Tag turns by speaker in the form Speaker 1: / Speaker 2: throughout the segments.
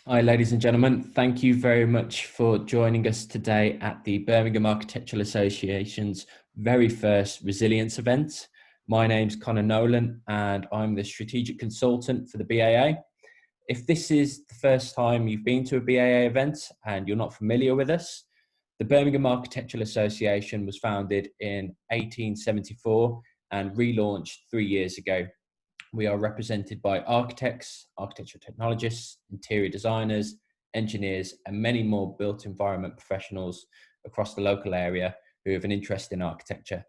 Speaker 1: Hi, ladies and gentlemen. Thank you very much for joining us today at the Birmingham Architectural Association's very first resilience event. My name's Connor Nolan and I'm the strategic consultant for the BAA. If this is the first time you've been to a BAA event and you're not familiar with us, the Birmingham Architectural Association was founded in 1874 and relaunched 3 years ago. We are represented by architects, architectural technologists, interior designers, engineers, and many more built environment professionals across the local area who have an interest in architecture.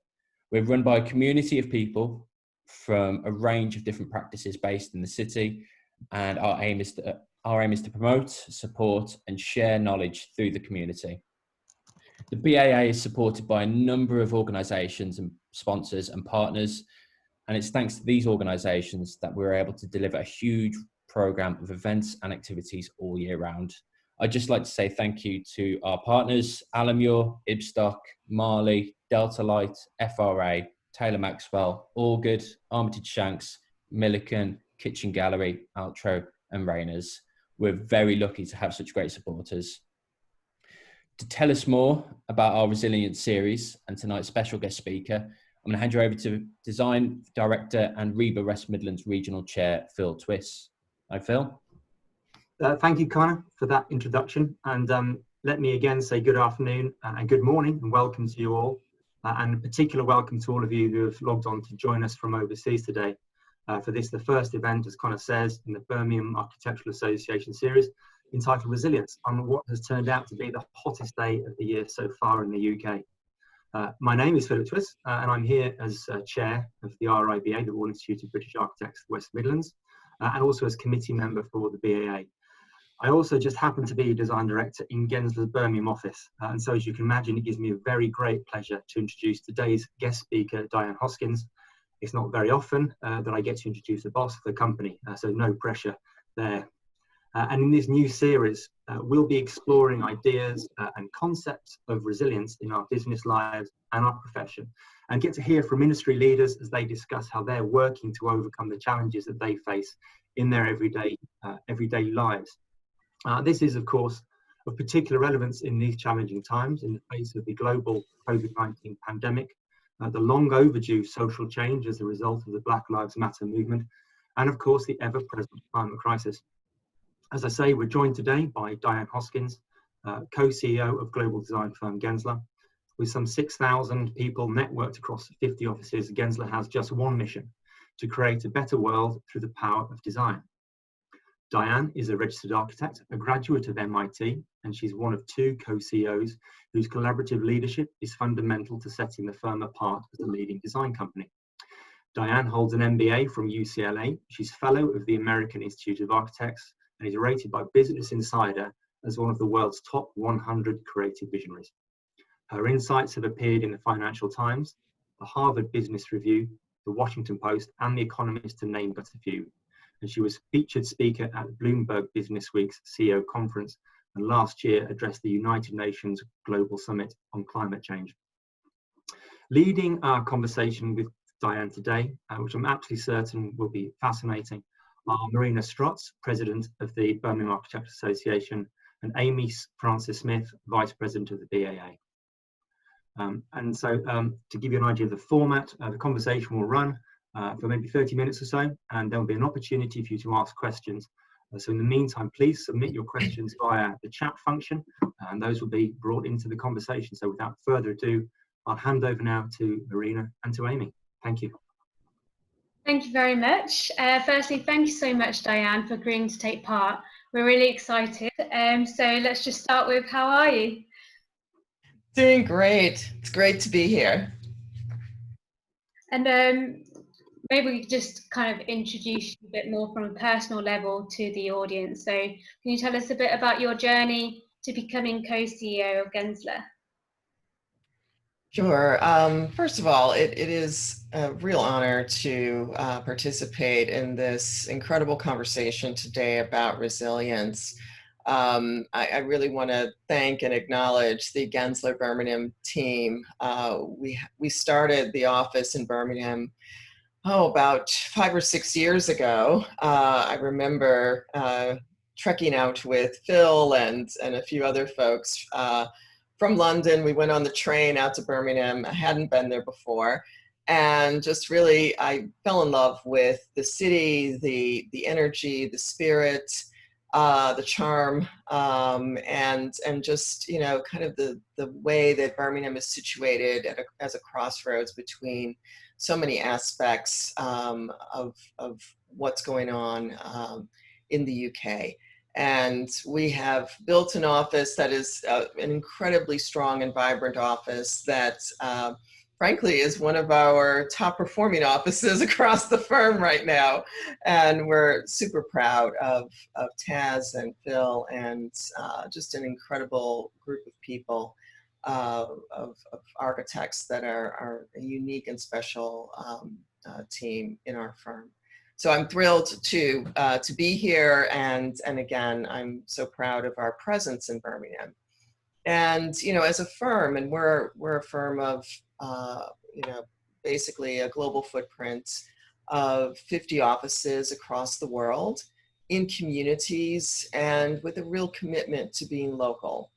Speaker 1: We're run by a community of people from a range of different practices based in the city, and our aim is to promote, support, and share knowledge through the community. The BAA is supported by a number of organisations and sponsors and partners, and it's thanks to these organisations that we're able to deliver a huge programme of events and activities all year round. I'd just like to say thank you to our partners, Alamure, Ibstock, Marley, Delta Light, FRA, Taylor Maxwell, Allgood, Armitage Shanks, Milliken, Kitchen Gallery, Altro and Rayners. We're very lucky to have such great supporters. To tell us more about our Resilience series and tonight's special guest speaker, I'm going to hand you over to Design Director and REBA West Midlands Regional Chair, Phil Twiss. Hi, Phil.
Speaker 2: Thank you, Connor, for that introduction. And let me again say good afternoon and good morning and welcome to you all. And a particular welcome to all of you who have logged on to join us from overseas today for this, the first event, as Connor says, in the Birmingham Architectural Association series entitled Resilience, on what has turned out to be the hottest day of the year so far in the UK. My name is Philip Twiss, and I'm here as chair of the RIBA, the Royal Institute of British Architects West Midlands, and also as committee member for the BAA. I also just happen to be design director in Gensler's Birmingham office, and so as you can imagine, it gives me a very great pleasure to introduce today's guest speaker, Diane Hoskins. It's not very often that I get to introduce the boss of the company, so no pressure there. And in this new series, we'll be exploring ideas and concepts of resilience in our business lives and our profession, and get to hear from industry leaders as they discuss how they're working to overcome the challenges that they face in their everyday lives. This is, of course, of particular relevance in these challenging times in the face of the global COVID-19 pandemic, the long overdue social change as a result of the Black Lives Matter movement, and of course, the ever-present climate crisis. As I say, we're joined today by Diane Hoskins, co-CEO of global design firm Gensler. With some 6,000 people networked across 50 offices, Gensler has just one mission: to create a better world through the power of design. Diane is a registered architect, a graduate of MIT, and she's one of two co-CEOs whose collaborative leadership is fundamental to setting the firm apart as a leading design company. Diane holds an MBA from UCLA. She's fellow of the American Institute of Architects and is rated by Business Insider as one of the world's top 100 creative visionaries. Her insights have appeared in the Financial Times, the Harvard Business Review, the Washington Post, and The Economist, to name but a few. And she was featured speaker at Bloomberg Business Week's CEO conference, and last year addressed the United Nations Global Summit on Climate Change. Leading our conversation with Diane today, which I'm absolutely certain will be fascinating, are Marina Strotz, President of the Birmingham Architectural Association, and Amy Francis-Smith, Vice President of the BAA. To give you an idea of the format, the conversation will run for maybe 30 minutes or so, and there will be an opportunity for you to ask questions. So in the meantime, please submit your questions via the chat function, and those will be brought into the conversation. So without further ado, I'll hand over now to Marina and to Amy. Thank you.
Speaker 3: Thank you very much. Firstly, thank you so much, Diane, for agreeing to take part. We're really excited. So let's just start with, how are you?
Speaker 4: Doing great. It's great to be here.
Speaker 3: And maybe we could just kind of introduce you a bit more from a personal level to the audience. So can you tell us a bit about your journey to becoming co-CEO of Gensler?
Speaker 4: Sure. First of all, it is a real honor to participate in this incredible conversation today about resilience. I really want to thank and acknowledge the Gensler Birmingham team. We started the office in Birmingham, about 5 or 6 years ago. I remember trekking out with Phil and a few other folks from London. We went on the train out to Birmingham. I hadn't been there before. And just really, I fell in love with the city, the energy, the spirit, the charm, and just, you know, kind of the way that Birmingham is situated as a crossroads between so many aspects of what's going on in the UK. And we have built an office that is an incredibly strong and vibrant office that frankly is one of our top performing offices across the firm right now. And we're super proud of Taz and Phil and just an incredible group of people, of architects that are a unique and special team in our firm. So I'm thrilled to be here, and again, I'm so proud of our presence in Birmingham. And you know, as a firm, and we're a firm of you know, basically a global footprint of 50 offices across the world in communities, and with a real commitment to being local.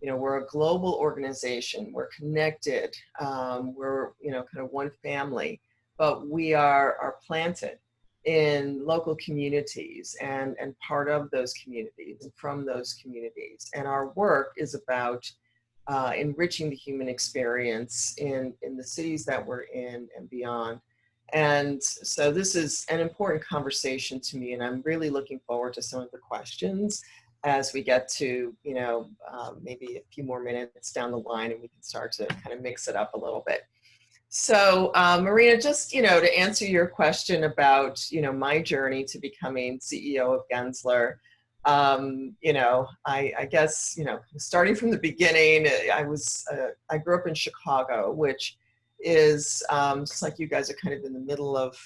Speaker 4: You know, we're a global organization. We're connected. We're, you know, kind of one family, but we are planted in local communities and part of those communities and from those communities. And our work is about enriching the human experience in the cities that we're in and beyond. And so this is an important conversation to me, and I'm really looking forward to some of the questions as we get to, you know, maybe a few more minutes down the line, and we can start to kind of mix it up a little bit. So Marina, just, you know, to answer your question about, you know, my journey to becoming CEO of Gensler, you know, I guess, you know, starting from the beginning, I grew up in Chicago, which is just like you guys are kind of in the middle of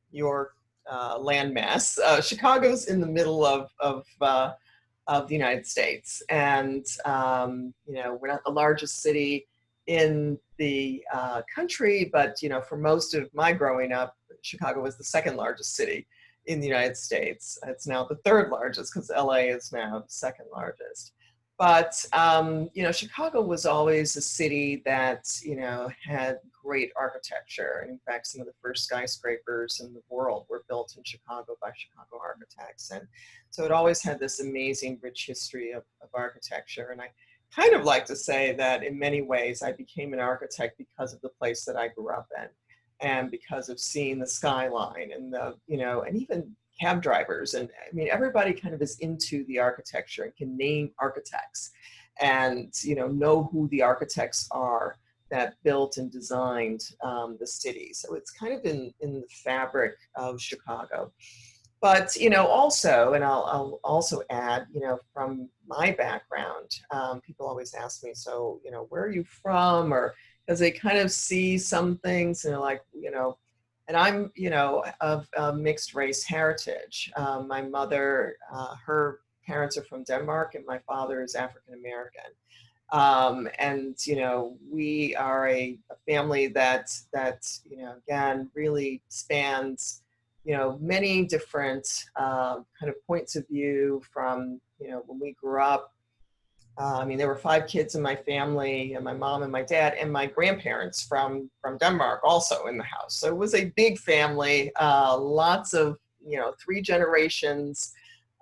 Speaker 4: your landmass. Chicago's in the middle of the United States, and you know, we're not the largest city in the country, but you know, for most of my growing up, Chicago was the second largest city in the United States. It's now the third largest because LA is now the second largest. But you know, Chicago was always a city that, you know, had great architecture. And in fact, some of the first skyscrapers in the world were built in Chicago by Chicago architects. And so it always had this amazing, rich history of architecture. And I kind of like to say that in many ways, I became an architect because of the place that I grew up in, and because of seeing the skyline and the, you know, and even cab drivers. And I mean, everybody kind of is into the architecture and can name architects and, you know who the architects are that built and designed the city. So it's kind of in the fabric of Chicago. But, you know, also, and I'll also add, you know, from my background, people always ask me, so, you know, where are you from? Or because they kind of see some things and they're like, you know, and I'm, you know, of mixed race heritage. My mother, her parents are from Denmark, and my father is African American. And, you know, we are a family that, you know, again, really spans, you know, many different kind of points of view from, you know, when we grew up. I mean, there were 5 kids in my family, and my mom and my dad and my grandparents from Denmark also in the house. So it was a big family, lots of, you know, 3 generations,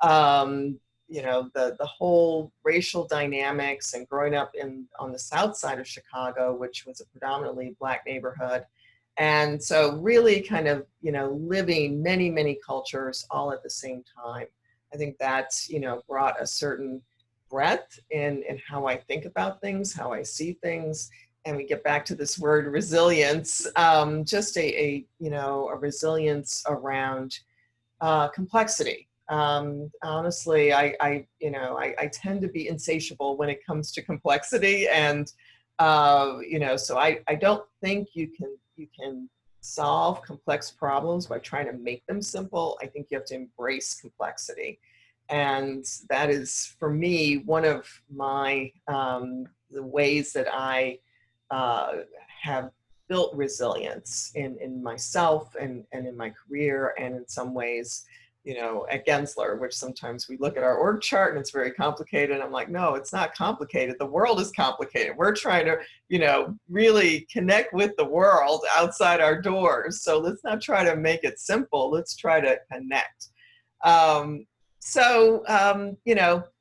Speaker 4: you know, the whole racial dynamics, and growing up on the south side of Chicago, which was a predominantly Black neighborhood. And so really kind of, you know, living many, many cultures all at the same time. I think that, you know, brought a certain breadth in how I think about things, how I see things. And we get back to this word resilience, just a you know, a resilience around complexity. Honestly, I you know, I tend to be insatiable when it comes to complexity. And, you know, so I don't think you can solve complex problems by trying to make them simple. I think you have to embrace complexity. And that is, for me, one of my, the ways that I have built resilience in myself and in my career, and in some ways at Gensler, which sometimes we look at our org chart and it's very complicated. I'm like, no, it's not complicated. The world is complicated. We're trying to, really connect with the world outside our doors. So let's not try to make it simple. Let's try to connect.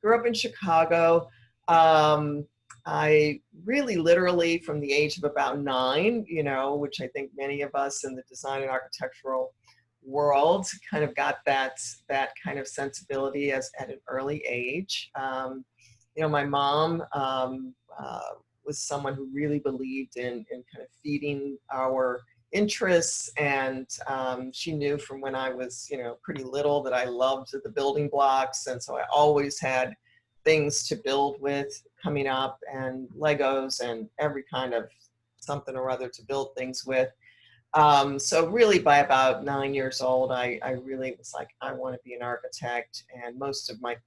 Speaker 4: Grew up in Chicago. I really literally from the age of about 9, which I think many of us in the design and architectural world kind of got that kind of sensibility at an early age. My mom was someone who really believed in kind of feeding our interests, and she knew from when I was pretty little that I loved the building blocks, and so I always had things to build with coming up, and Legos and every kind of something or other to build things with. So really by about 9 years old, I really was like, I want to be an architect. And most of my,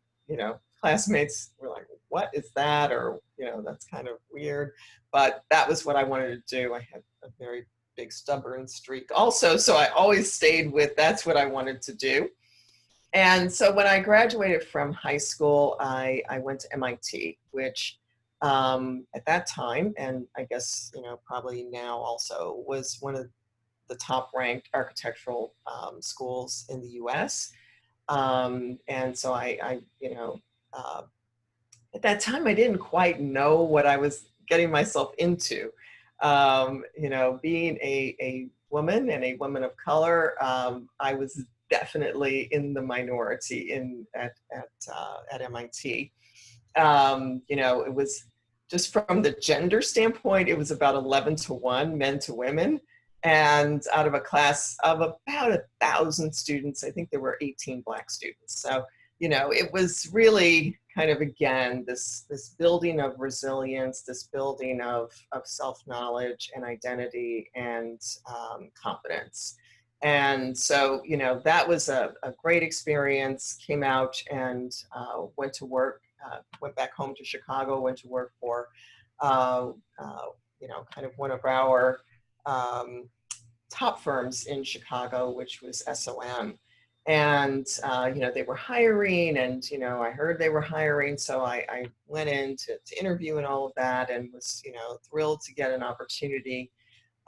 Speaker 4: classmates were like, what is that? Or, that's kind of weird. But that was what I wanted to do. I had a very big stubborn streak also. So I always stayed with, that's what I wanted to do. And so when I graduated from high school, I went to MIT, which at that time, and I guess, probably now also, was one of the top ranked architectural schools in the US. And so I at that time, I didn't quite know what I was getting myself into. Being a woman and a woman of color, I was definitely in the minority at MIT. It was just from the gender standpoint, it was about 11-to-1 men to women. And out of a class of about 1,000 students, I think there were 18 Black students. So, it was really kind of, again, this building of resilience, this building of self-knowledge and identity and confidence. And so, that was a great experience. Came out and went to work, went back home to Chicago, went to work for, kind of one of our top firms in Chicago, which was SOM. And, they were hiring, and, I heard they were hiring. So I went in to interview and all of that, and was, thrilled to get an opportunity.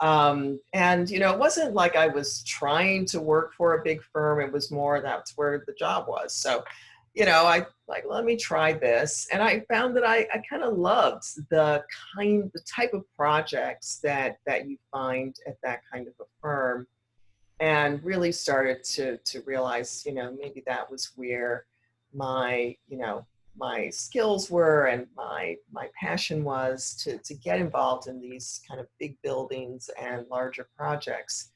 Speaker 4: It wasn't like I was trying to work for a big firm. It was more that's where the job was. So, I like, let me try this. And I found that I kind of loved the type of projects that you find at that kind of a firm, and really started to realize, maybe that was where my skills were, and my passion was to get involved in these kind of big buildings and larger projects.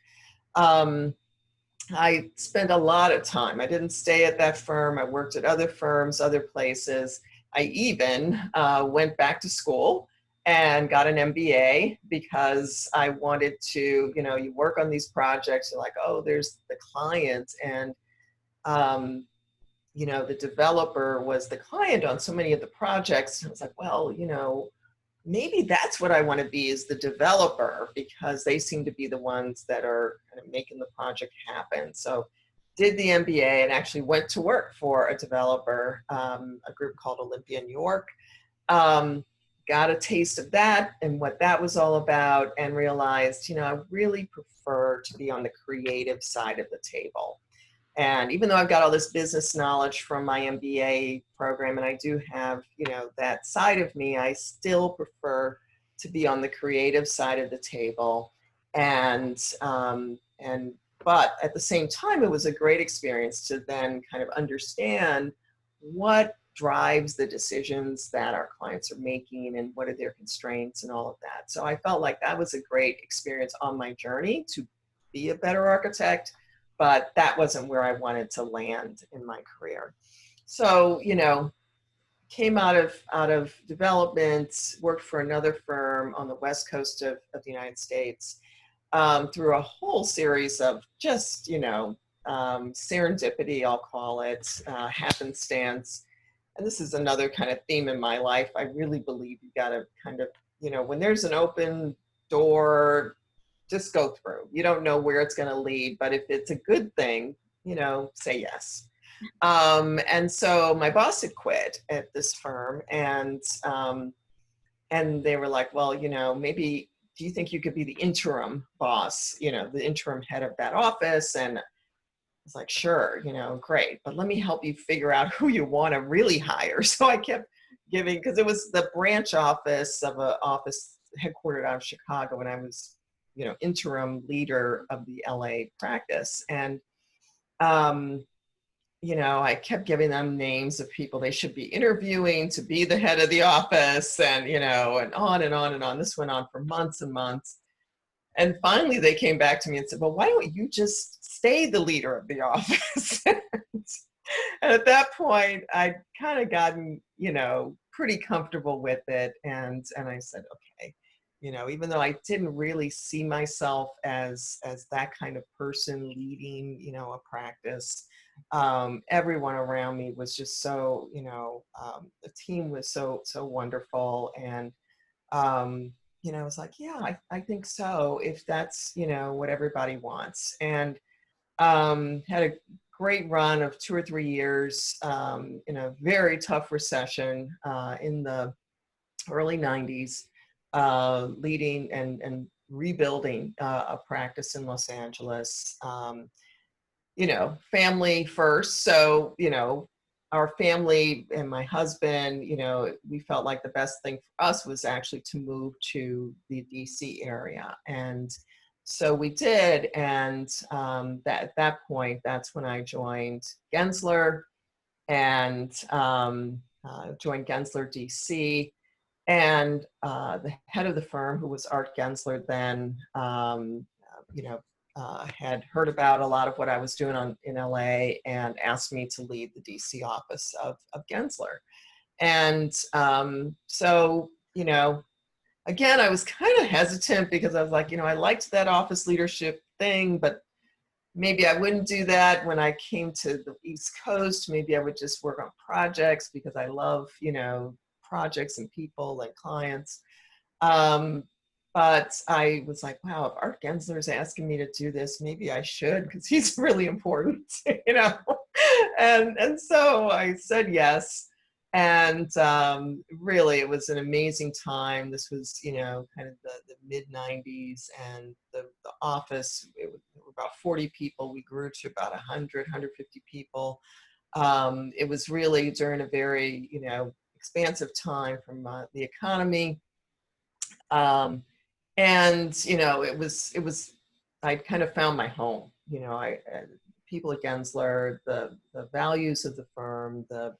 Speaker 4: I spent a lot of time. I didn't stay at that firm. I worked at other firms, other places. I even went back to school and got an MBA because I wanted to, you work on these projects. You're like, oh, there's the client, and the developer was the client on so many of the projects. And I was like, well, maybe that's what I want to be, is the developer, because they seem to be the ones that are kind of making the project happen. So did the MBA and actually went to work for a developer, a group called Olympia New York. Got a taste of that and what that was all about, and realized, I really prefer to be on the creative side of the table. And even though I've got all this business knowledge from my MBA program, and I do have, that side of me, I still prefer to be on the creative side of the table. But at the same time, it was a great experience to then kind of understand what drives the decisions that our clients are making, and what are their constraints and all of that. So I felt like that was a great experience on my journey to be a better architect, but that wasn't where I wanted to land in my career. So, came out of development, worked for another firm on the West Coast of the United States, through a whole series of just, serendipity, I'll call it, happenstance. And this is another kind of theme in my life. I really believe you got to kind of, when there's an open door, just go through. You don't know where it's going to lead, but if it's a good thing, say yes. And so my boss had quit at this firm, and they were like, well, maybe, do you think you could be the interim boss, the interim head of that office? And I was like, sure, great, but let me help you figure out who you want to really hire. So I kept giving, because it was the branch office of an office headquartered out of Chicago, and I was, interim leader of the LA practice. And I kept giving them names of people they should be interviewing to be the head of the office, and, and on and on and on. This went on for months and months. And finally they came back to me and said, well, why don't you just stay the leader of the office? And at that point, I'd kind of gotten, pretty comfortable with it. And I said, okay, even though I didn't really see myself as that kind of person leading, a practice, everyone around me was just so, the team was so wonderful. And, I was like, yeah, I think so, if that's, what everybody wants. And had a great run of 2 or 3 years in a very tough recession in the early 90s, leading and rebuilding a practice in Los Angeles. Family first. So, our family and my husband, we felt like the best thing for us was actually to move to the DC area. And so we did. And at that point, that's when I joined Gensler and joined Gensler DC. And the head of the firm, who was Art Gensler then, had heard about a lot of what I was doing in LA and asked me to lead the DC office of Gensler. And so, again, I was kind of hesitant because I was like, I liked that office leadership thing, but maybe I wouldn't do that when I came to the East Coast. Maybe I would just work on projects because I love, projects and people and clients. But I was like, wow, if Art Gensler is asking me to do this, maybe I should, because he's really important, And so I said yes. And really, it was an amazing time. This was, kind of the mid-90s, and the office, there were about 40 people. We grew to about 100, 150 people. It was really during a very, expansive time from the economy. And, it was, I kind of found my home, people at Gensler, the values of the firm, the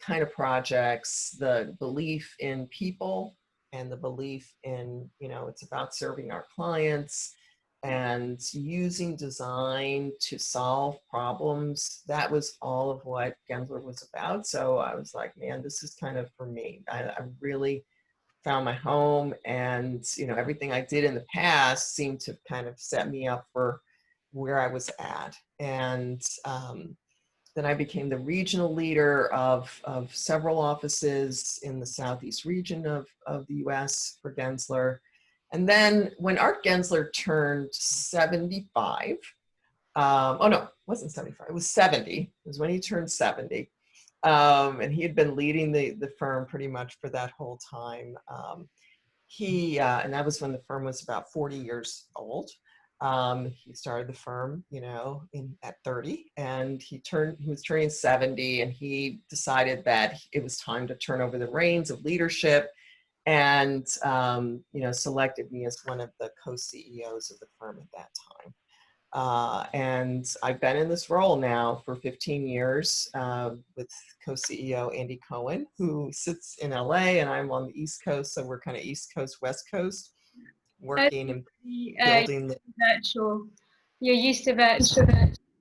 Speaker 4: kind of projects, the belief in people, and the belief in, it's about serving our clients and using design to solve problems. That was all of what Gensler was about. So I was like, man, this is kind of for me. I really found my home, and everything I did in the past seemed to kind of set me up for where I was at. And then I became the regional leader of several offices in the Southeast region of the US for Gensler. And then when Art Gensler turned 75, oh no, it wasn't 75, it was 70. It was when he turned 70. And he had been leading the firm pretty much for that whole time. And that was when the firm was about 40 years old. He started the firm, at 30, and he was turning 70, and he decided that it was time to turn over the reins of leadership, and, selected me as one of the co-CEOs of the firm at that time. And I've been in this role now for 15 years with co-CEO Andy Cohen, who sits in LA, and I'm on the East Coast. So we're kind of East Coast, West Coast, working and building the
Speaker 3: virtual. You're used to virtual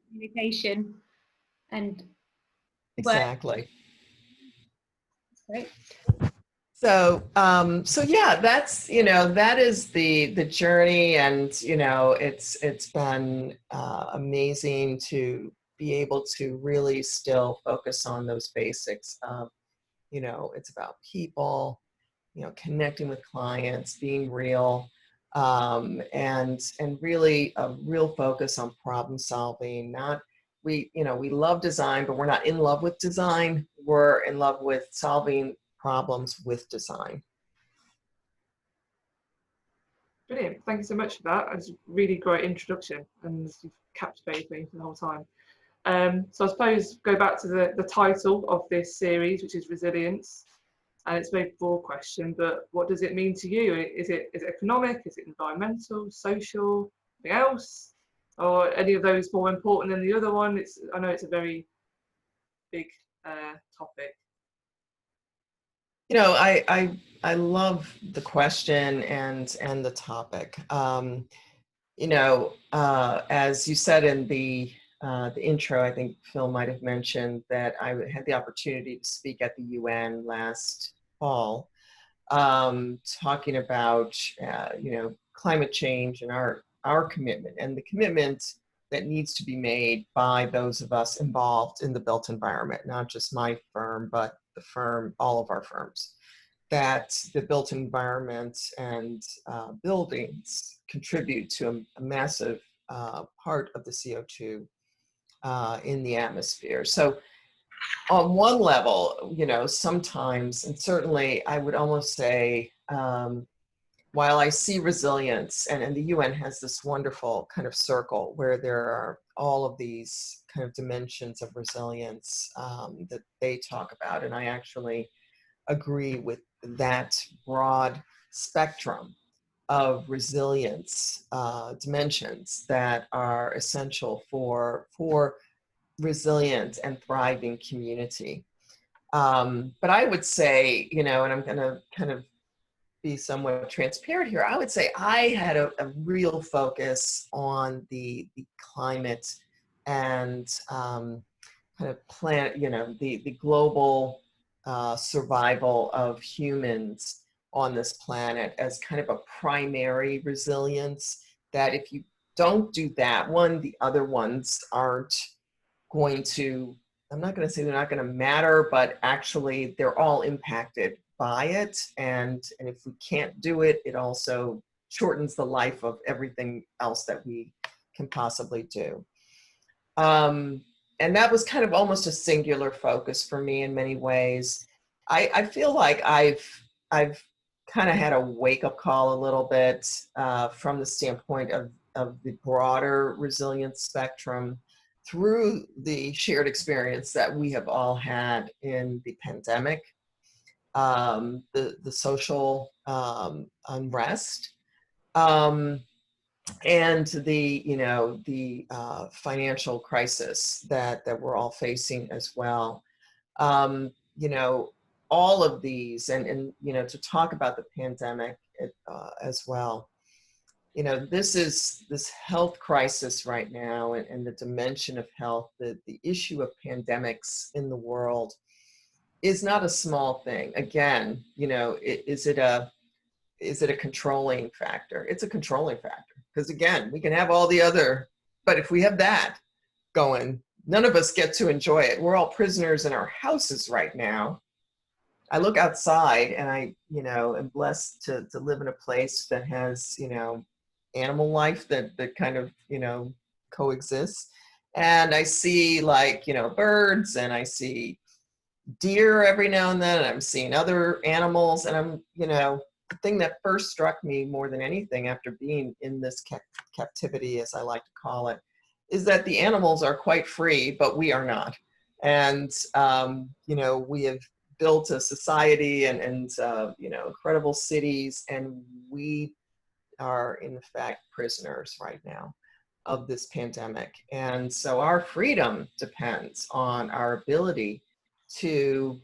Speaker 3: communication, and
Speaker 4: exactly.
Speaker 3: Great.
Speaker 4: So, yeah, that's, that is the journey, and, it's been amazing to be able to really still focus on those basics of, it's about people, connecting with clients, being real, and really a real focus on problem solving. Not we love design, but we're not in love with design. We're in love with solving problems with design.
Speaker 5: Brilliant. Thank you so much for that. That's a really great introduction, and you've captivated me for the whole time. So I suppose go back to the title of this series, which is Resilience. And it's a very broad question, but what does it mean to you? Is it economic? Is it environmental, social, anything else? Or any of those more important than the other one? I know it's a very big topic.
Speaker 4: You know, I love the question and the topic. You know, as you said in the intro, I think Phil might have mentioned that I had the opportunity to speak at the UN last fall, talking about you know, climate change and our commitment, and the commitment that needs to be made by those of us involved in the built environment, not just my firm, but the firm, all of our firms, that the built environment and buildings contribute to a massive part of the CO2 in the atmosphere. So on one level, you know, sometimes, and certainly I would almost say, while I see resilience, and the UN has this wonderful kind of circle where there are all of these kind of dimensions of resilience that they talk about, and I actually agree with that broad spectrum of resilience dimensions that are essential for resilient and thriving community. But I would say, you know, and I'm going to kind of be somewhat transparent here, I would say I had a real focus on the climate and kind of planet, you know, the global survival of humans on this planet as kind of a primary resilience, that if you don't do that one, the other ones aren't going to, I'm not going to say they're not going to matter, but actually they're all impacted by it. And if we can't do it, it also shortens the life of everything else that we can possibly do. And that was kind of almost a singular focus for me in many ways. I feel like I've kind of had a wake-up call a little bit from the standpoint of the broader resilience spectrum through the shared experience that we have all had in the pandemic, the social unrest, and the, you know, the financial crisis that we're all facing as well. You know, all of these, and you know, to talk about the pandemic as well. You know, this health crisis right now, and the dimension of health, the issue of pandemics in the world is not a small thing. Again, you know, is it a controlling factor? It's a controlling factor, because again, we can have all the other, but if we have that going, none of us get to enjoy it. We're all prisoners in our houses right now. I look outside and I, you know, am blessed to live in a place that has, you know, animal life that kind of, you know, coexists. And I see, like, you know, birds, and I see deer every now and then, and I'm seeing other animals. And I'm, you know, the thing that first struck me more than anything after being in this captivity, as I like to call it, is that the animals are quite free, but we are not. And, you know, we have built a society and you know, incredible cities, and we are in fact prisoners right now of this pandemic. And so our freedom depends on our ability to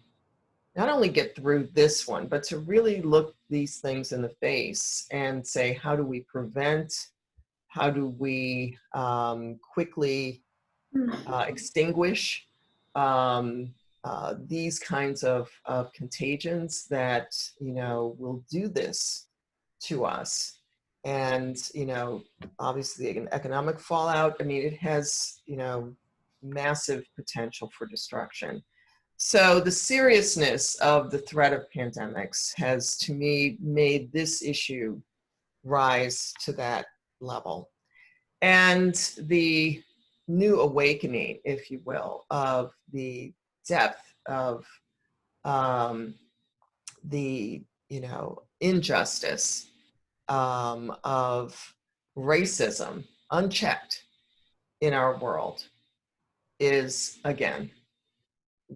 Speaker 4: not only get through this one, but to really look these things in the face and say, how do we prevent, how do we quickly extinguish these kinds of contagions that, you know, will do this to us. And, you know, obviously an economic fallout, I mean, it has, you know, massive potential for destruction. So the seriousness of the threat of pandemics has, to me, made this issue rise to that level. And the new awakening, if you will, of the depth of the, injustice of racism unchecked in our world is, again,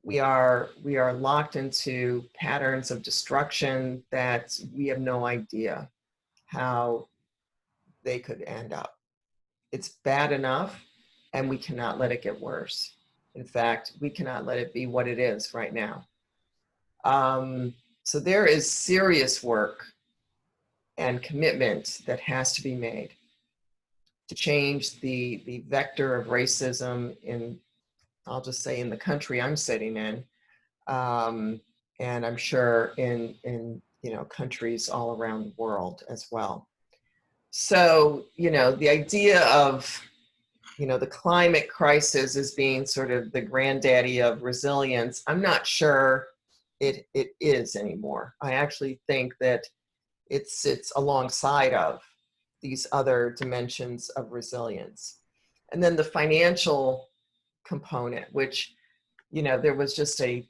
Speaker 4: we are locked into patterns of destruction that we have no idea how they could end up. It's bad enough, and we cannot let it get worse. In fact, we cannot let it be what it is right now. So there is serious work and commitment that has to be made to change the vector of racism in, I'll just say, in the country I'm sitting in, and I'm sure in countries all around the world as well. So, the idea of, the climate crisis as being sort of the granddaddy of resilience, I'm not sure it is anymore. I actually think that it sits alongside of these other dimensions of resilience. And then the financial component, which, there was just a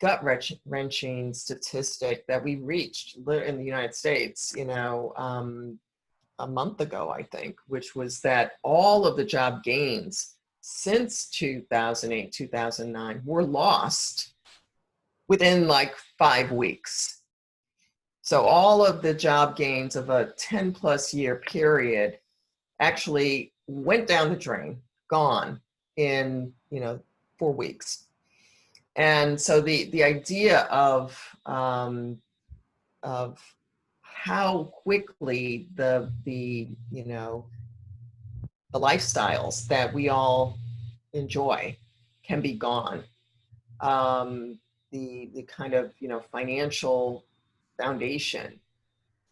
Speaker 4: gut-wrenching statistic that we reached in the United States, a month ago, I think, which was that all of the job gains since 2008, 2009 were lost within like 5 weeks. So all of the job gains of a 10+ year period actually went down the drain, gone in, 4 weeks. And so the idea of how quickly the lifestyles that we all enjoy can be gone. The kind of financial foundation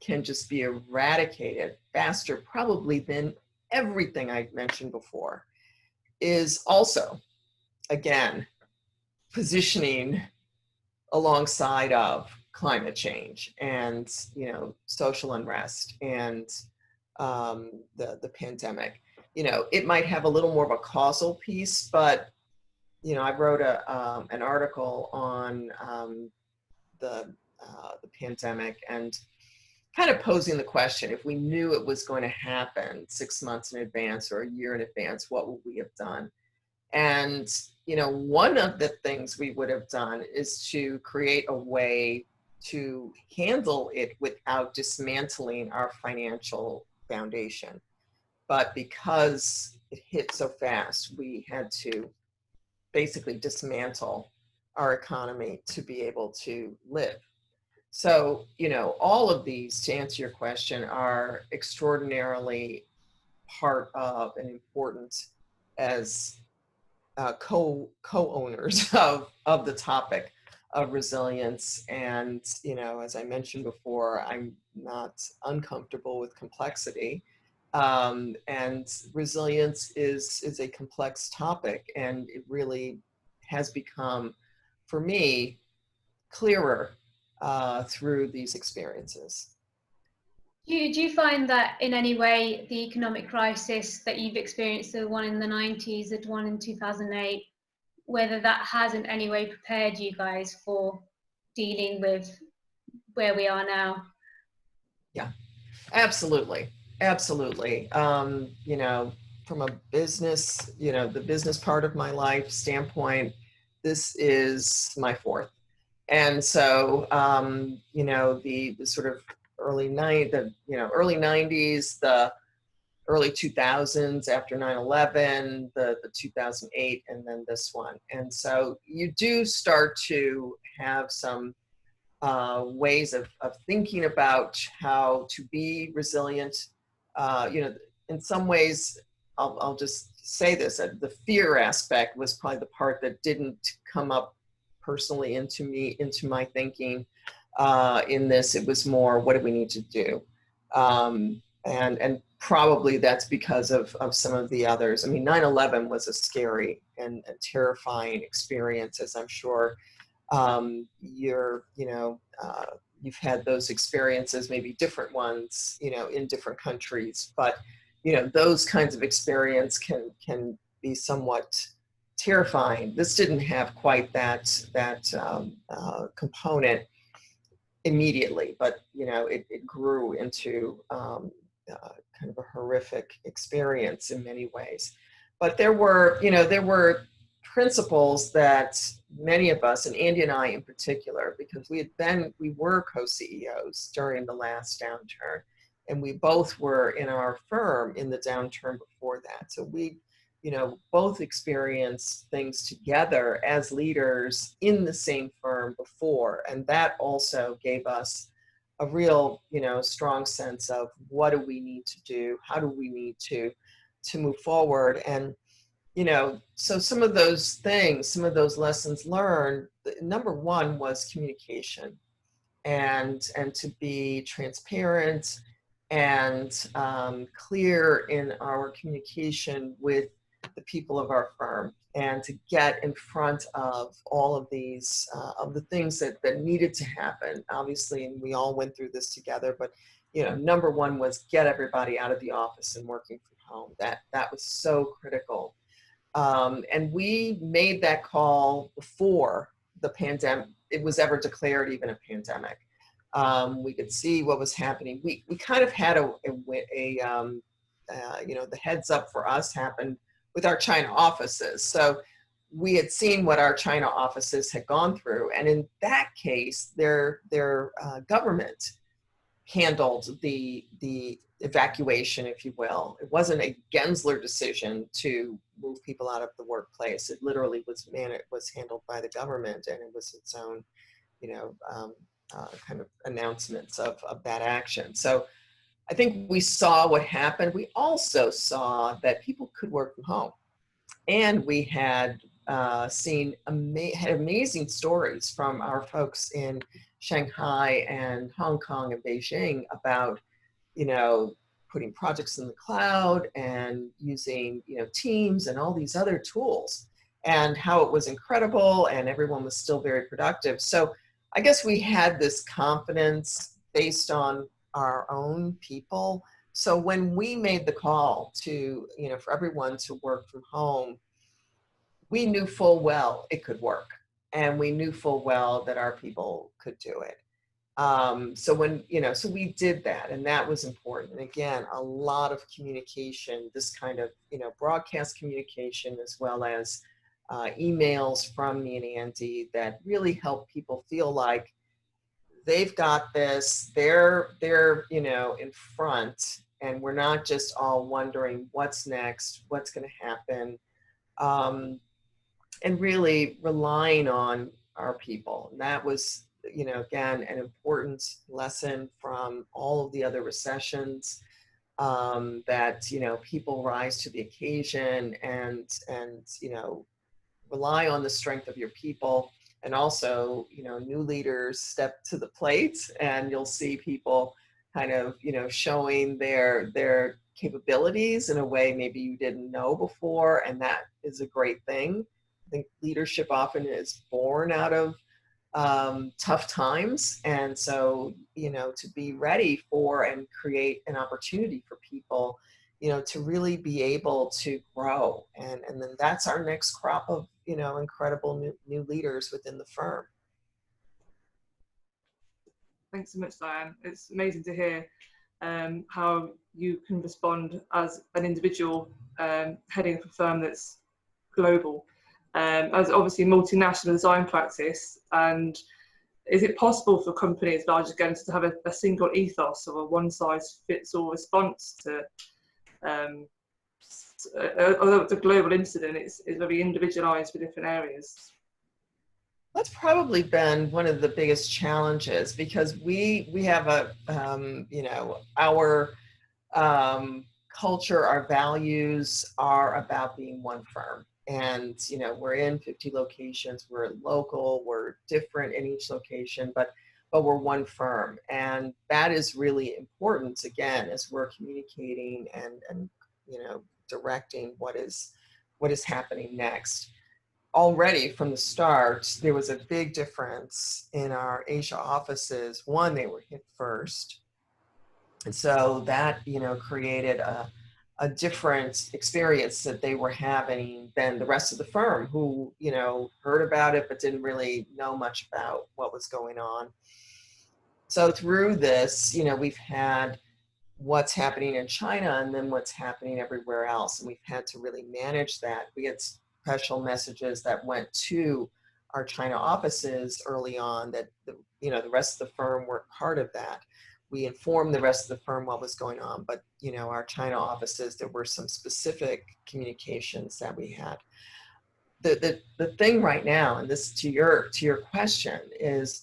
Speaker 4: can just be eradicated faster, probably, than everything I mentioned before, is also, again, positioning alongside of climate change and social unrest and the pandemic. It might have a little more of a causal piece, but I wrote an article on the pandemic and kind of posing the question: if we knew it was going to happen 6 months in advance or a year in advance, what would we have done? And one of the things we would have done is to create a way to handle it without dismantling our financial foundation. But because it hit so fast, we had to basically dismantle our economy to be able to live. So, all of these, to answer your question, are extraordinarily part of and important as co-owners of the topic of resilience. And, as I mentioned before, I'm not uncomfortable with complexity. And resilience is a complex topic, and it really has become, for me, clearer through these experiences.
Speaker 3: Do you find that in any way the economic crisis that you've experienced, the one in the 90s, the one in 2008, whether that has in any way prepared you guys for dealing with where we are now?
Speaker 4: Yeah, absolutely. Absolutely. From a business, the business part of my life standpoint, this is my fourth. And so, the sort of early 90s, the early 2000s after 9/11, the 2008, and then this one. And so you do start to have some ways of thinking about how to be resilient. In some ways, I'll just say this, the fear aspect was probably the part that didn't come up personally into my thinking in this. It was more, what do we need to do? And probably that's because of some of the others. I mean, 9/11 was a scary and a terrifying experience, as I'm sure you've had those experiences, maybe different ones, in different countries, but those kinds of experience can be somewhat terrifying. This didn't have quite that component immediately, but it grew into kind of a horrific experience in many ways. But there were principles that many of us, and Andy and I in particular, because we were co-CEOs during the last downturn, and we both were in our firm in the downturn before that. So we, both experienced things together as leaders in the same firm before, and that also gave us a real, strong sense of what do we need to do, how do we need to move forward. And so some of those things, some of those lessons learned, number one was communication, and to be transparent and clear in our communication with the people of our firm, and to get in front of all of these, of the things that needed to happen. Obviously, and we all went through this together, but number one was get everybody out of the office and working from home. That was so critical. And we made that call before the pandemic, it was ever declared even a pandemic. We could see what was happening. We kind of had the heads up for us happened with our China offices. So we had seen what our China offices had gone through. And in that case, their government handled the evacuation, if you will. It wasn't a Gensler decision to move people out of the workplace. It literally was handled by the government, and it was its own, kind of announcements of that action. So I think we saw what happened. We also saw that people could work from home, and we had seen had amazing stories from our folks in Shanghai and Hong Kong and Beijing about putting projects in the cloud and using Teams and all these other tools, and how it was incredible, and everyone was still very productive. So I guess we had this confidence based on our own people. So when we made the call to, for everyone to work from home, we knew full well it could work, and we knew full well that our people could do it. So we did that, and that was important. And again, a lot of communication, this kind of, broadcast communication, as well as emails from me and Andy that really help people feel like they've got this, they're in front, and we're not just all wondering what's next, what's going to happen, and really relying on our people. And that was, again, an important lesson from all of the other recessions, that, people rise to the occasion and rely on the strength of your people. And also, new leaders step to the plate, and you'll see people kind of, showing their capabilities in a way maybe you didn't know before. And that is a great thing. I think leadership often is born out of tough times. And so, to be ready for and create an opportunity for people, to really be able to grow. And then that's our next crop of, incredible new leaders within the firm.
Speaker 5: Thanks so much, Diane. It's amazing to hear how you can respond as an individual heading up a firm that's global, as obviously multinational design practice. And is it possible for companies large as Gensler to have a single ethos or a one-size-fits-all response to although it's a global incident, it's very individualized for different areas?
Speaker 4: That's probably been one of the biggest challenges, because we have a, our culture, our values are about being one firm. And, we're in 50 locations, we're local, we're different in each location, but we're one firm. And that is really important, again, as we're communicating and directing what is happening next. already from the start, there was a big difference in our Asia offices. One, they were hit first. And so that, created a different experience that they were having than the rest of the firm who, heard about it, but didn't really know much about what was going on. So through this, we've had what's happening in China and then what's happening everywhere else. And we've had to really manage that. We had special messages that went to our China offices early on that the rest of the firm weren't part of that. We informed the rest of the firm what was going on, but our China offices, there were some specific communications that we had. The thing right now, and this to your question, is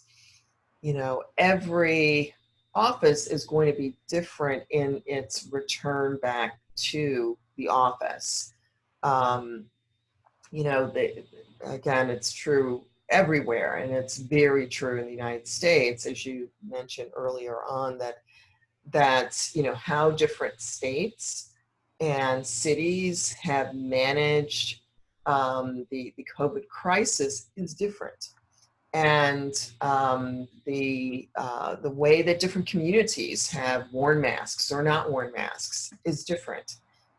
Speaker 4: every office is going to be different in its return back to the office. Again, it's true everywhere, and it's very true in the United States, as you mentioned earlier on, that how different states and cities have managed the COVID crisis is different. And the way that different communities have worn masks or not worn masks is different.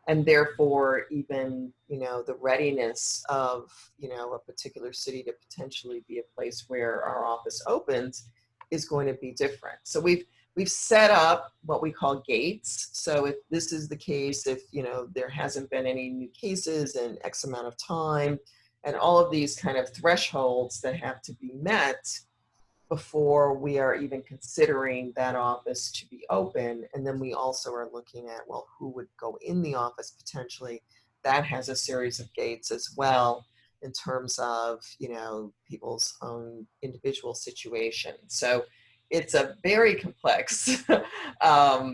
Speaker 4: And therefore, even, the readiness of, a particular city to potentially be a place where our office opens is going to be different. So we've set up what we call gates. So if this is the case, if, there hasn't been any new cases in X amount of time, and all of these kind of thresholds that have to be met before we are even considering that office to be open. And then we also are looking at, well, who would go in the office potentially. That has a series of gates as well in terms of, people's own individual situation. So it's a very complex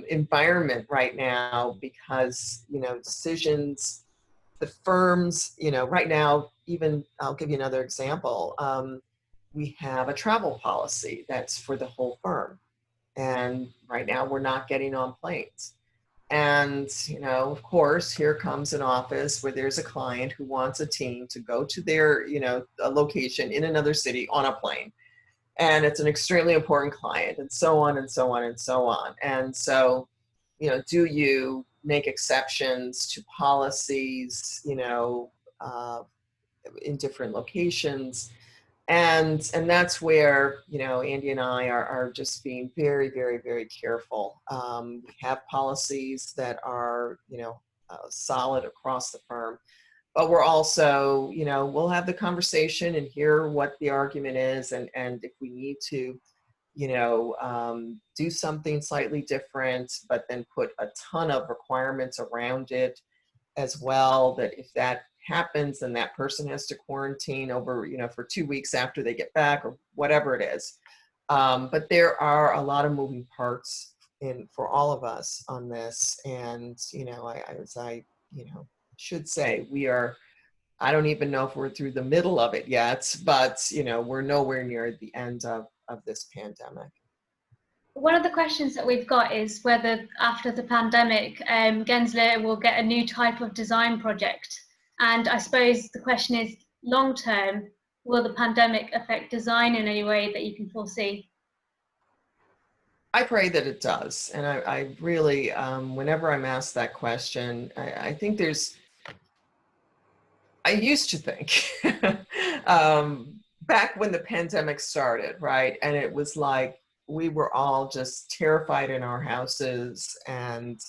Speaker 4: environment right now because, decisions, the firms, right now, even I'll give you another example. We have a travel policy that's for the whole firm. And right now we're not getting on planes. And, of course, here comes an office where there's a client who wants a team to go to their, a location in another city on a plane. And it's an extremely important client, and so on and so on and so on. And so, do you make exceptions to policies, in different locations? And that's where, Andy and I are just being very, very, very careful. We have policies that are, solid across the firm, but we're also, we'll have the conversation and hear what the argument is. And if we need to, do something slightly different, but then put a ton of requirements around it as well, that if that happens, then that person has to quarantine over, for 2 weeks after they get back or whatever it is. But there are a lot of moving parts for all of us on this. And, I should say, I don't even know if we're through the middle of it yet, but, we're nowhere near the end of this pandemic.
Speaker 3: One of the questions that we've got is whether after the pandemic, Gensler will get a new type of design project. And I suppose the question is, long term, will the pandemic affect design in any way that you can foresee?
Speaker 4: I pray that it does. And I really, whenever I'm asked that question, I think I used to think, back when the pandemic started, right? And it was like, we were all just terrified in our houses. And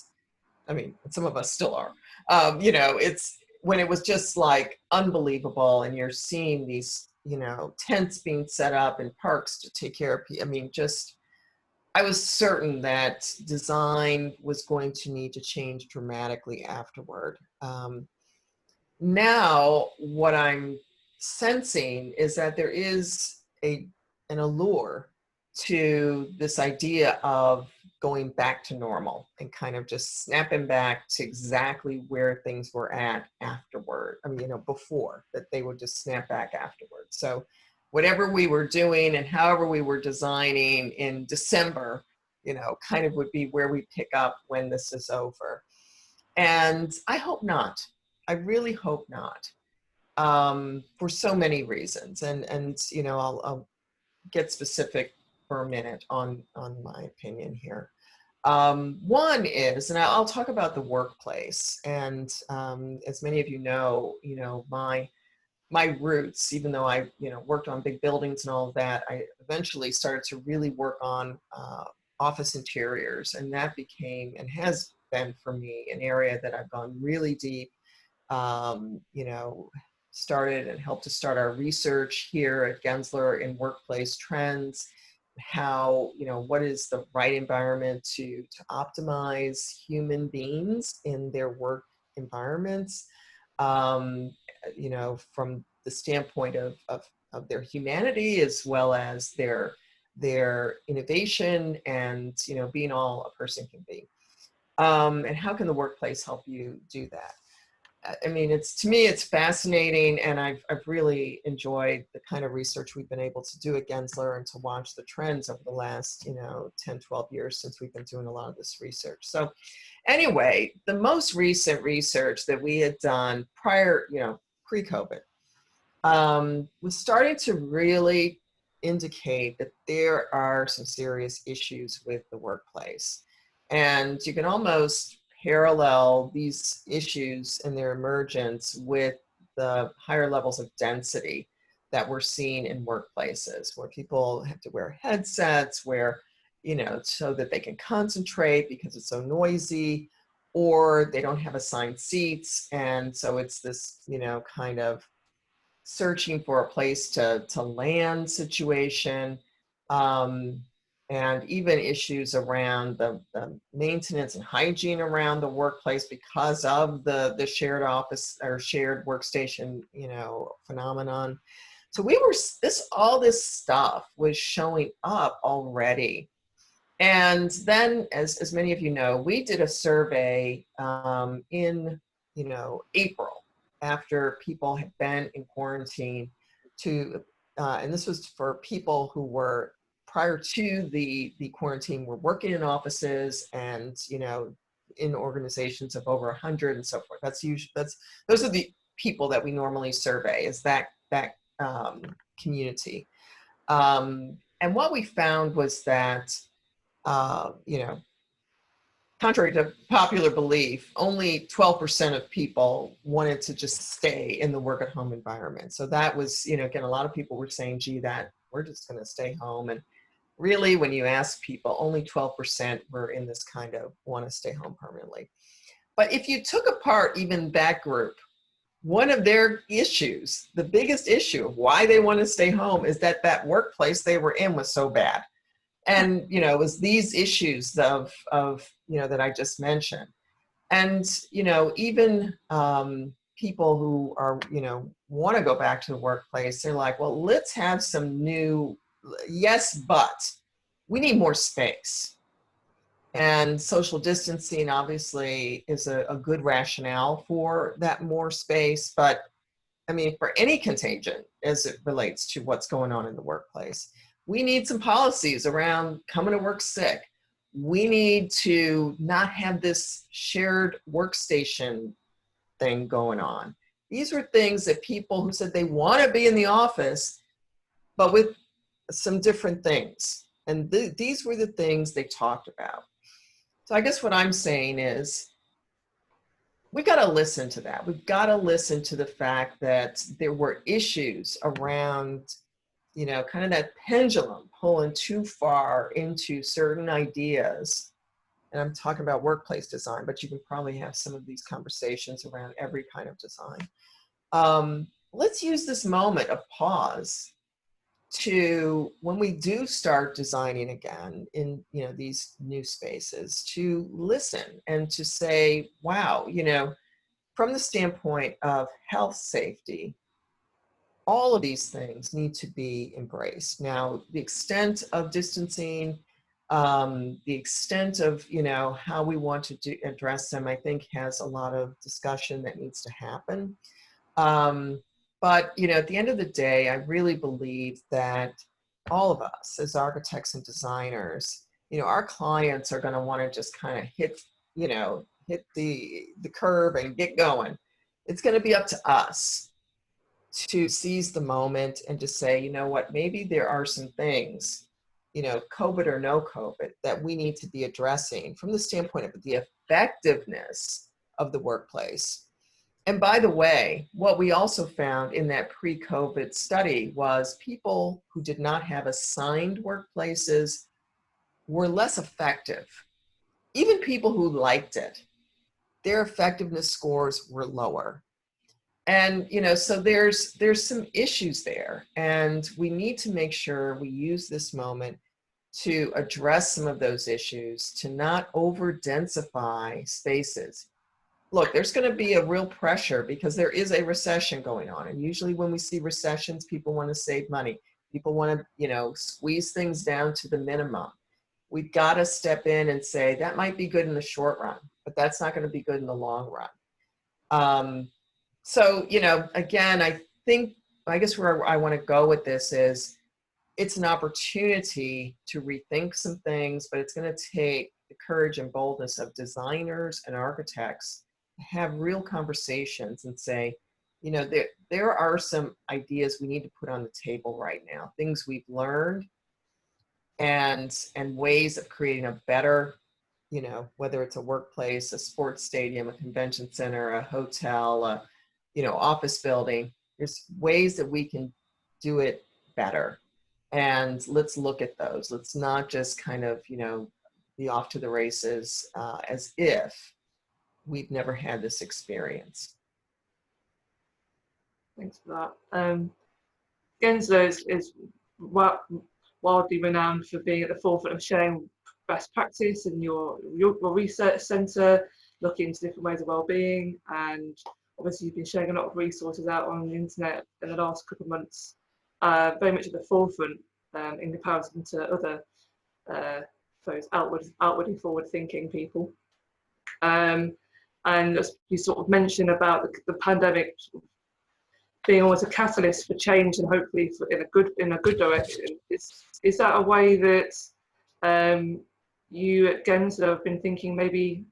Speaker 4: I mean, some of us still are. It's when it was just like unbelievable. And you're seeing these, tents being set up in parks to take care of people. I mean, I was certain that design was going to need to change dramatically afterward. Now, what I'm sensing is that there is an allure to this idea of going back to normal and kind of just snapping back to exactly where things were at afterward. I mean, before that, they would just snap back afterwards. So whatever we were doing and however we were designing in December, kind of would be where we pick up when this is over. And I hope not. I really hope not. for so many reasons. And you know, I'll get specific for a minute on my opinion here. One is, and I'll talk about the workplace. And as many of you know, my roots, even though I, worked on big buildings and all of that, I eventually started to really work on office interiors, and that became and has been for me an area that I've gone really deep. Started and helped to start our research here at Gensler in workplace trends, how, what is the right environment to optimize human beings in their work environments, from the standpoint of their humanity as well as their innovation and, being all a person can be. And how can the workplace help you do that? I mean, to me, it's fascinating, and I've really enjoyed the kind of research we've been able to do at Gensler and to watch the trends over the last, 10, 12 years since we've been doing a lot of this research. So anyway, the most recent research that we had done prior, pre-COVID, was starting to really indicate that there are some serious issues with the workplace. And you can almost parallel these issues and their emergence with the higher levels of density that we're seeing in workplaces, where people have to wear headsets, so that they can concentrate because it's so noisy, or they don't have assigned seats. And so it's this, kind of searching for a place to land situation. And even issues around the maintenance and hygiene around the workplace because of the shared office or shared workstation, phenomenon. So all this stuff was showing up already. And then, as many of you know, we did a survey in, April, after people had been in quarantine and this was for people who were, prior to the quarantine, were working in offices and, in organizations of over 100 and so forth. Those are the people that we normally survey, is that community. And what we found was that, contrary to popular belief, only 12% of people wanted to just stay in the work at home environment. So that was, again, a lot of people were saying, gee, that we're just going to stay home. And really, when you ask people, only 12% were in this kind of want to stay home permanently. But if you took apart even that group, one of their issues, the biggest issue of why they want to stay home, is that workplace they were in was so bad. And, it was these issues of that I just mentioned. And, even people who are, want to go back to the workplace, they're like, well, let's have some new, yes, but we need more space. And social distancing obviously is a good rationale for that more space. But I mean, for any contagion as it relates to what's going on in the workplace, we need some policies around coming to work sick. We need to not have this shared workstation thing going on. These were things that people who said they want to be in the office, but with some different things. And these were the things they talked about. So I guess what I'm saying is, we got to listen to that. We've got to listen to the fact that there were issues around, kind of that pendulum pulling too far into certain ideas. And I'm talking about workplace design, but you can probably have some of these conversations around every kind of design. Let's use this moment of pause to, when we do start designing again in, these new spaces, to listen and to say, wow, from the standpoint of health, safety, all of these things need to be embraced. Now, the extent of distancing, the extent of, how we want to address them, I think has a lot of discussion that needs to happen. But, at the end of the day, I really believe that all of us as architects and designers, our clients are going to want to just kind of hit the curve and get going. It's going to be up to us to seize the moment and to say, you know what, maybe there are some things, you know, COVID or no COVID, that we need to be addressing from the standpoint of the effectiveness of the workplace. And by the way, what we also found in that pre-COVID study was people who did not have assigned workplaces were less effective. Even people who liked it, their effectiveness scores were lower. And, you know, so there's some issues there, and we need to make sure we use this moment to address some of those issues, to not over densify spaces. Look, there's going to be a real pressure because there is a recession going on. And usually when we see recessions, people want to save money. People want to, you know, squeeze things down to the minimum. We've got to step in and say that might be good in the short run, but that's not going to be good in the long run. So, you know, again, I guess where I want to go with this is it's an opportunity to rethink some things, but it's going to take the courage and boldness of designers and architects to have real conversations and say, you know, there are some ideas we need to put on the table right now, things we've learned and ways of creating a better, you know, whether it's a workplace, a sports stadium, a convention center, a hotel, a, you know, office building. There's ways that we can do it better. And let's look at those. Let's not just kind of, you know, be off to the races as if we've never had this experience.
Speaker 5: Thanks for that. Gensler is wildly renowned for being at the forefront of sharing best practice in your research centre, looking into different ways of well-being, and obviously you've been sharing a lot of resources out on the internet in the last couple of months, very much at the forefront in comparison to other those outwardly forward-thinking people. And as you sort of mentioned about the pandemic being almost a catalyst for change and hopefully in a good direction, is that a way that you at Gensler have been thinking, maybe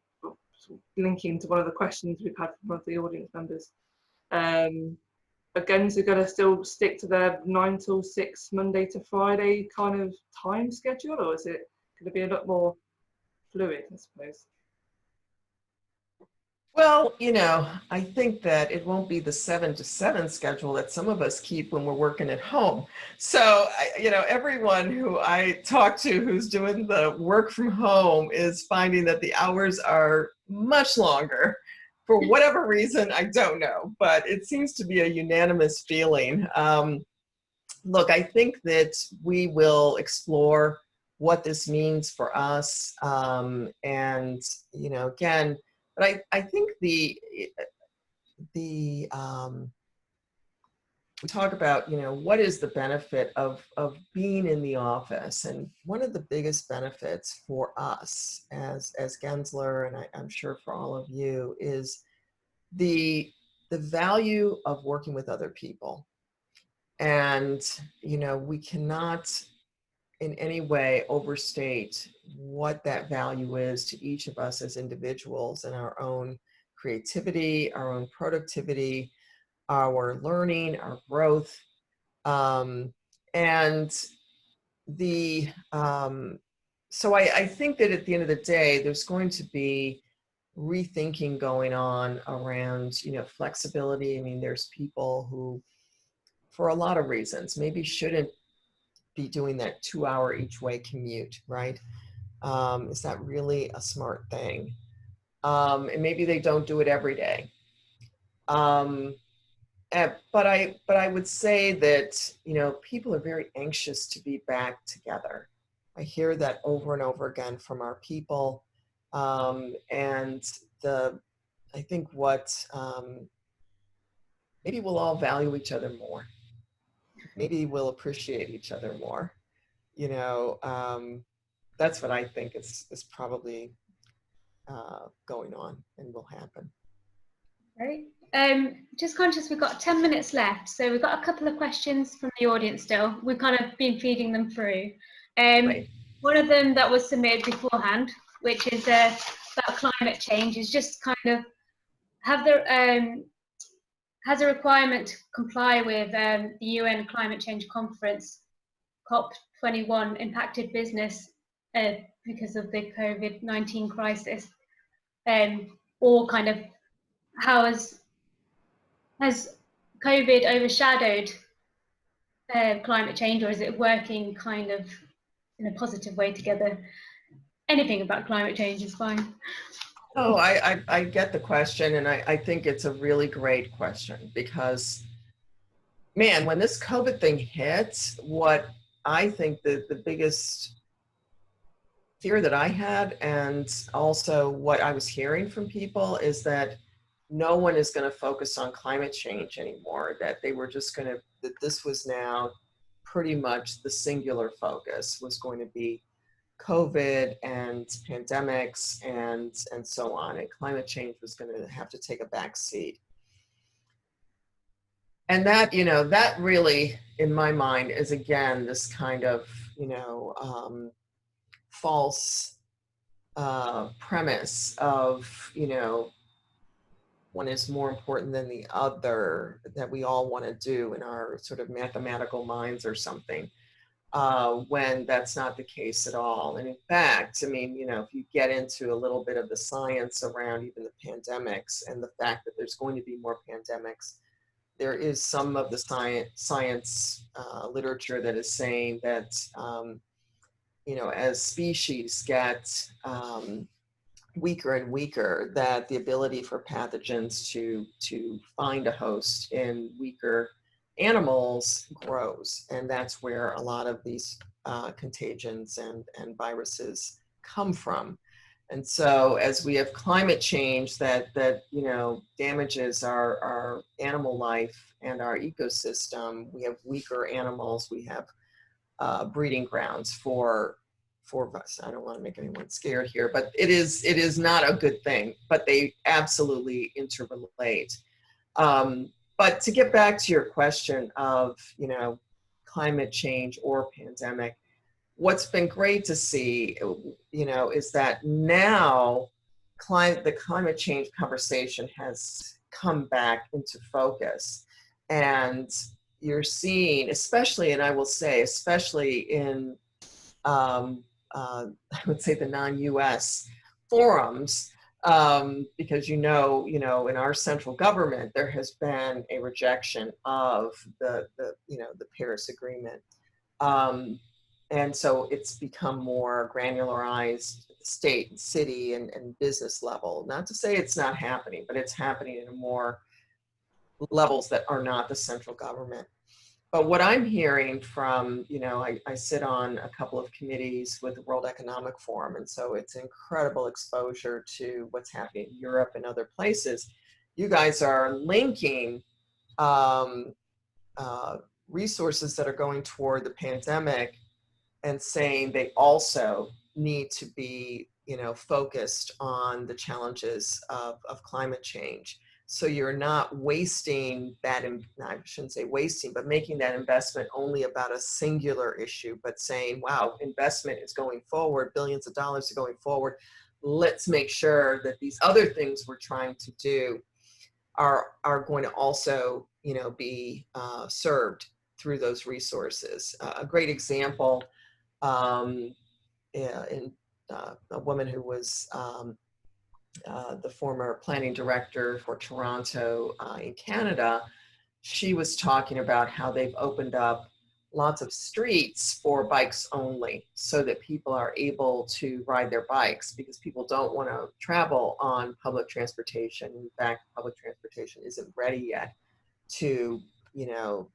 Speaker 5: linking to one of the questions we've had from one of the audience members? Are Gensler going to still stick to their 9 till 6 Monday to Friday kind of time schedule, or is it going to be a lot more fluid, I suppose?
Speaker 4: Well, you know, I think that it won't be the 7 to 7 schedule that some of us keep when we're working at home. So, you know, everyone who I talk to who's doing the work from home is finding that the hours are much longer. For whatever reason, I don't know, but it seems to be a unanimous feeling. Look, I think that we will explore what this means for us. And, you know, again, but I think we talk about, you know, what is the benefit of being in the office? And one of the biggest benefits for us as Gensler, and I'm sure for all of you, is the value of working with other people. And, you know, we cannot in any way overstate what that value is to each of us as individuals and our own creativity, our own productivity, our learning, our growth. So I think that at the end of the day, there's going to be rethinking going on around, you know, flexibility. I mean, there's people who, for a lot of reasons, maybe shouldn't be doing that 2-hour each way commute, right? Is that really a smart thing? And maybe they don't do it every day. But I would say that, you know, people are very anxious to be back together. I hear that over and over again from our people. And I think maybe we'll all value each other more. Maybe we'll appreciate each other more. You know, that's what I think is probably going on and will happen.
Speaker 3: Great. Just conscious we've got 10 minutes left, so we've got a couple of questions from the audience still. We've kind of been feeding them through.
Speaker 4: Right.
Speaker 3: One of them that was submitted beforehand, which is about climate change, is just kind of has a requirement to comply with the UN Climate Change Conference, COP21, impacted business because of the COVID-19 crisis, or kind of how has COVID overshadowed climate change, or is it working kind of in a positive way together? Anything about climate change is fine.
Speaker 4: Oh, I get the question, and I think it's a really great question because, man, when this COVID thing hit, what I think the biggest fear that I had, and also what I was hearing from people, is that no one is going to focus on climate change anymore, that they were just going to, that this was now pretty much the singular focus was going to be COVID and pandemics and so on, and climate change was going to have to take a back seat. And that, you know, that really, in my mind, is again this kind of, you know, false premise of, you know, one is more important than the other, that we all want to do in our sort of mathematical minds or something, when that's not the case at all. And in fact, I mean, you know, if you get into a little bit of the science around even the pandemics and the fact that there's going to be more pandemics, there is some of the science literature that is saying that, you know, as species get weaker and weaker, that the ability for pathogens to find a host in weaker animals grows. And that's where a lot of these contagions and viruses come from. And so as we have climate change that you know, damages our animal life and our ecosystem, we have weaker animals, we have breeding grounds for us. I don't want to make anyone scared here, but it is not a good thing, but they absolutely interrelate. But to get back to your question of, you know, climate change or pandemic, what's been great to see, you know, is that now the climate change conversation has come back into focus. And you're seeing, especially, and I will say, especially in, I would say the non-US forums, because you know, in our central government, there has been a rejection of the you know, the Paris Agreement. And so it's become more granularized state and city and business level. Not to say it's not happening, but it's happening in more levels that are not the central government. But what I'm hearing from, you know, I sit on a couple of committees with the World Economic Forum, and so it's incredible exposure to what's happening in Europe and other places. You guys are linking resources that are going toward the pandemic and saying they also need to be, you know, focused on the challenges of climate change. So you're not wasting that, I shouldn't say wasting, but making that investment only about a singular issue, but saying, wow, investment is going forward, billions of dollars are going forward. Let's make sure that these other things we're trying to do are going to also, you know, be served through those resources. A great example, in a woman who was the former planning director for Toronto in Canada, she was talking about how they've opened up lots of streets for bikes only so that people are able to ride their bikes, because people don't want to travel on public transportation. In fact, public transportation isn't ready yet to, you know,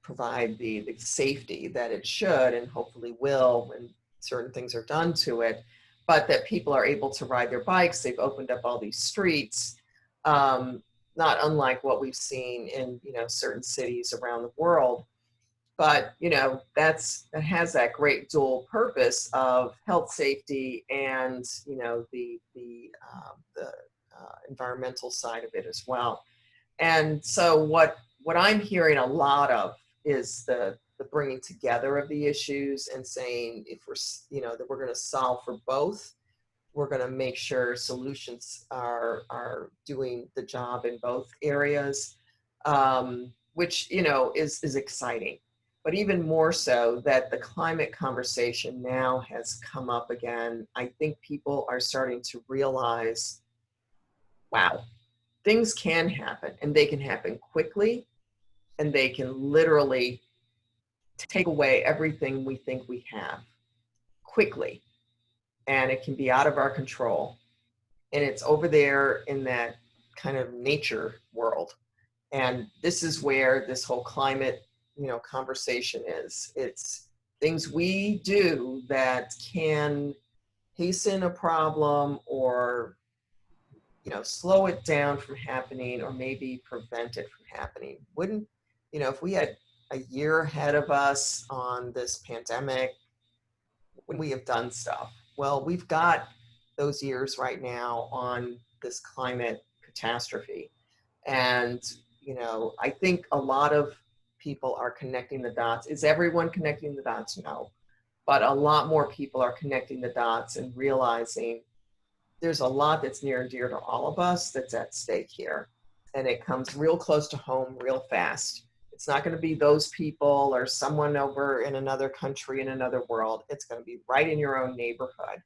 Speaker 4: provide the safety that it should and hopefully will when certain things are done to it, but that people are able to ride their bikes. They've opened up all these streets, not unlike what we've seen in, you know, certain cities around the world. But, you know, that has that great dual purpose of health, safety, and, you know, the environmental side of it as well. And so what I'm hearing a lot of is the bringing together of the issues and saying, if we're, you know, that we're going to solve for both, we're going to make sure solutions are doing the job in both areas. which, you know, is exciting. But even more so that the climate conversation now has come up again. I think people are starting to realize, wow, things can happen, and they can happen quickly, and they can literally take away everything we think we have quickly, and it can be out of our control. And it's over there in that kind of nature world. And this is where this whole climate, you know, conversation is. It's things we do that can hasten a problem, or, you know, slow it down from happening, or maybe prevent it from happening. Wouldn't, you know, if we had a year ahead of us on this pandemic, would we have done stuff? Well, we've got those years right now on this climate catastrophe. And, you know, I think a lot of people are connecting the dots. Is everyone connecting the dots? No. But a lot more people are connecting the dots and realizing there's a lot that's near and dear to all of us that's at stake here. And it comes real close to home real fast. It's not going to be those people or someone over in another country, in another world. It's going to be right in your own neighborhood.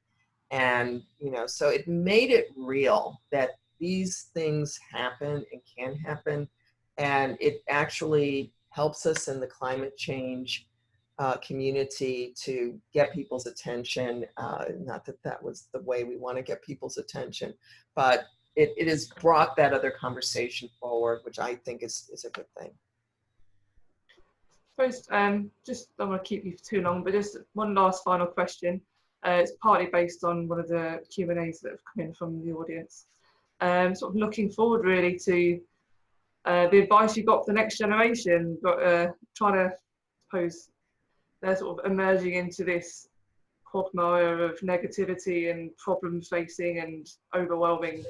Speaker 4: And, you know, so it made it real that these things happen and can happen. And it actually helps us in the climate change community to get people's attention. Not that that was the way we want to get people's attention, but it has brought that other conversation forward, which I think is a good thing.
Speaker 5: First, just don't want to keep you for too long, but just one last final question. It's partly based on one of the Q&As that have come in from the audience. Sort of looking forward really to the advice you got for the next generation, but trying to suppose they're sort of emerging into this quagmire of negativity and problem facing and overwhelming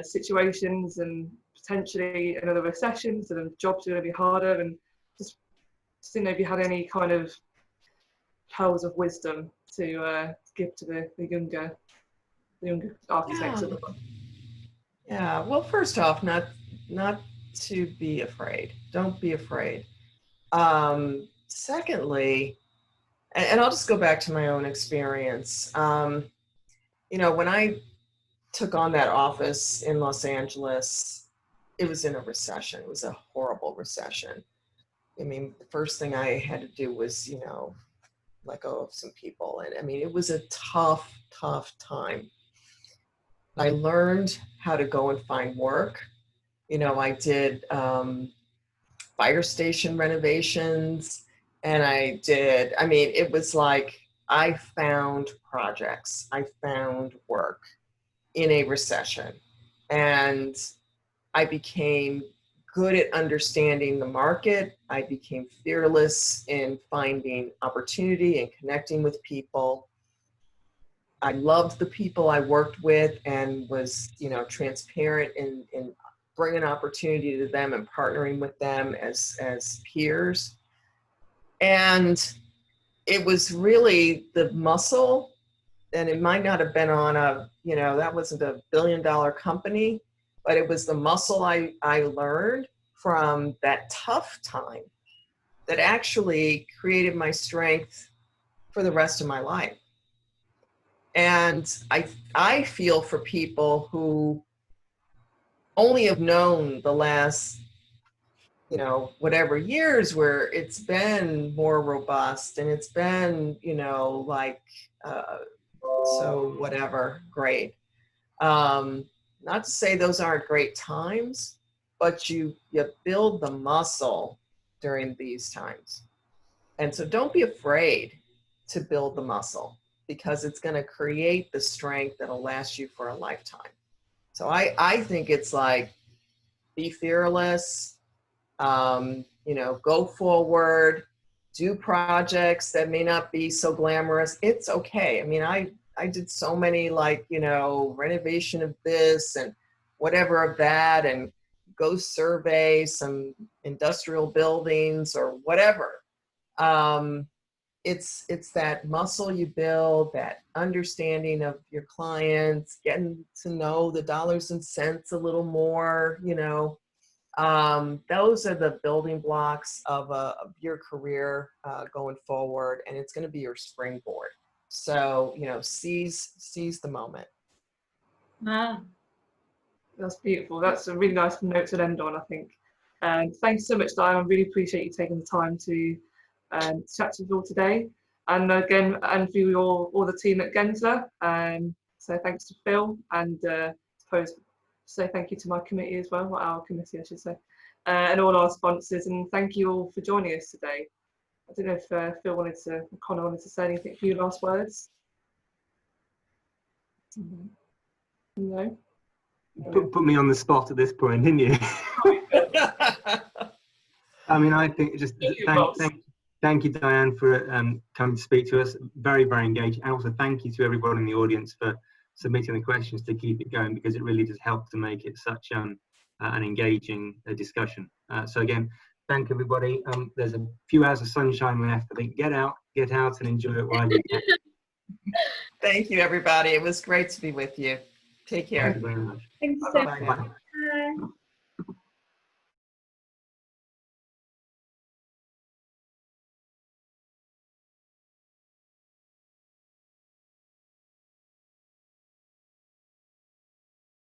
Speaker 5: situations, and potentially another recession, so the jobs are going to be harder. And just didn't know if you had any kind of pearls of wisdom to give to the younger architects.
Speaker 4: Yeah, well, first off, not to be afraid. Don't be afraid. Secondly, and I'll just go back to my own experience. You know, when I took on that office in Los Angeles, it was in a recession. It was a horrible recession. I mean, the first thing I had to do was, you know, let go of some people. And I mean, it was a tough time. I learned how to go and find work. You know, I did fire station renovations, and I mean, it was like I found projects, I found work in a recession, and I became good at understanding the market. I became fearless in finding opportunity and connecting with people. I loved the people I worked with and was, you know, transparent in bringing opportunity to them and partnering with them as peers. And it was really the muscle, and it might not have been on a, you know, that wasn't a billion-dollar company, but it was the muscle I learned from that tough time that actually created my strength for the rest of my life. And I feel for people who only have known the last, you know, whatever years where it's been more robust and it's been, you know, like, so whatever, great. Not to say those aren't great times, but you build the muscle during these times. And so don't be afraid to build the muscle, because it's going to create the strength that'll last you for a lifetime. So I think it's like, be fearless, you know, go forward, do projects that may not be so glamorous. It's okay. I mean, I did so many, like, you know, renovation of this and whatever of that, and go survey some industrial buildings or whatever. It's that muscle you build, that understanding of your clients, getting to know the dollars and cents a little more, you know. Those are the building blocks of your career going forward, and it's going to be your springboard. So, you know, seize the moment.
Speaker 3: Wow.
Speaker 5: That's beautiful. That's a really nice note to end on, I think. And thanks so much, Diane. I really appreciate you taking the time to chat to us all today. And again, and for all the team at Gensler. So thanks to Phil, and I suppose say thank you to my committee as well, or our committee, I should say, and all our sponsors. And thank you all for joining us today. I don't know if Phil Connor wanted to say anything. A few last words. No.
Speaker 2: Put me on the spot at this point, didn't you? I mean, I think just thank you, Diane, for coming to speak to us. Very, very engaged. And also thank you to everyone in the audience for submitting the questions to keep it going, because it really does help to make it such an engaging discussion. So again, thank everybody. There's a few hours of sunshine left. I think get out and enjoy it while you can.
Speaker 4: Thank you, everybody. It was great to be with you. Take care.
Speaker 2: Thank you very much.
Speaker 3: Thanks so
Speaker 2: Bye.